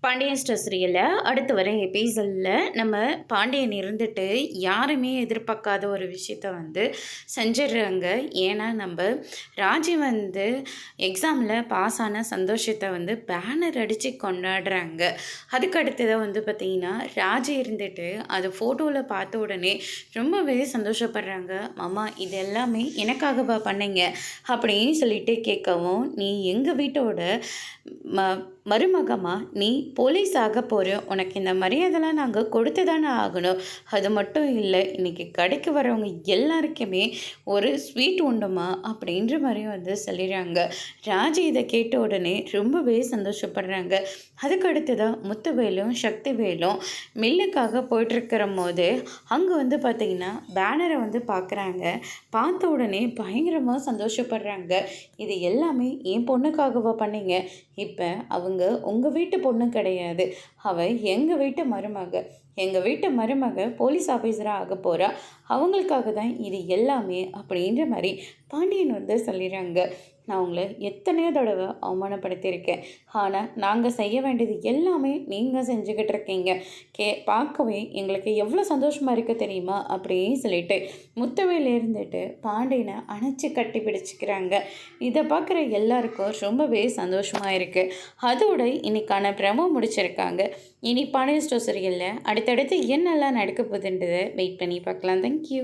Pandian store சீரியலில் அடுத்து வர எபிசோடில் நம்ம பாண்டியன் இருந்துட்டு யாருமே எதிர்பார்க்காத ஒரு விஷயத்த செஞ்சிடுறாங்க. ஏன்னா நம்ம ராஜி எக்ஸாமில் பாஸ் ஆன சந்தோஷத்தை பேனர் அடித்து கொண்டாடுறாங்க. அதுக்கு அடுத்ததை பார்த்திங்கன்னா ராஜி இருந்துட்டு அது ஃபோட்டோவில் பார்த்த உடனே ரொம்பவே சந்தோஷப்படுறாங்க. மாமா இது எல்லாமே எனக்காகவா பண்ணீங்க அப்படின்னு சொல்லிட்டு கேட்கவும், நீ எங்கள் வீட்டோட மருமகமா நீ போலீஸ் ஆக போகிற, உனக்கு இந்த மரியாதைலாம் நாங்கள் கொடுத்து தானே ஆகணும். அது மட்டும் இல்லை, இன்றைக்கி கடைக்கு வரவங்க எல்லாருக்குமே ஒரு ஸ்வீட் உண்டுமா அப்படின்ற மாதிரி சொல்லிடுறாங்க. ராஜி இதை கேட்ட உடனே ரொம்பவே சந்தோஷப்படுறாங்க. அதுக்கு அடுத்ததான் முத்துவேலும் சக்திவேலும் மில்லுக்காக போயிட்டுருக்கிற போது அங்கே பார்த்திங்கன்னா பேனரை பார்க்குறாங்க. பார்த்த உடனே பயங்கரமாக சந்தோஷப்படுறாங்க. இது எல்லாமே என் பொண்ணுக்காகவா பண்ணீங்க? இப்போ அவங்க உங்கள் வீட்டு பொண்ணு கிடையாது, அவள் எங்கள் வீட்டு மருமக. எங்கள் வீட்டு மருமக போலீஸ் ஆஃபீஸராக ஆக போகிறா, அவங்களுக்காக தான் இது எல்லாமே அப்படின்ற மாதிரி பாண்டியன் சொல்லிடுறாங்க. நான் உங்களை எத்தனையோ தடவை அவமானப்படுத்தியிருக்கேன், ஆனால் நாங்கள் செய்ய வேண்டியது எல்லாமே நீங்கள் செஞ்சுக்கிட்டு இருக்கீங்க. பார்க்கவே எங்களுக்கு எவ்வளோ சந்தோஷமாக இருக்க தெரியுமா அப்படின்னு சொல்லிட்டு முத்தவேல் இருந்துட்டு பாண்டியனை அணைச்சி கட்டி பிடிச்சிக்கிறாங்க. இதை பார்க்குற எல்லாருக்கும் ரொம்பவே சந்தோஷமாக இருக்குது. அதோட இன்னைக்கான ப்ரமோ முடிச்சிருக்காங்க. இனி பாண்டியன் ஸ்டோர் சீரியலில் அடுத்தடுத்து என்னெல்லாம் நடக்க போகுதுன்றதை வெயிட் பண்ணி பார்க்கலாம். தேங்க்யூ.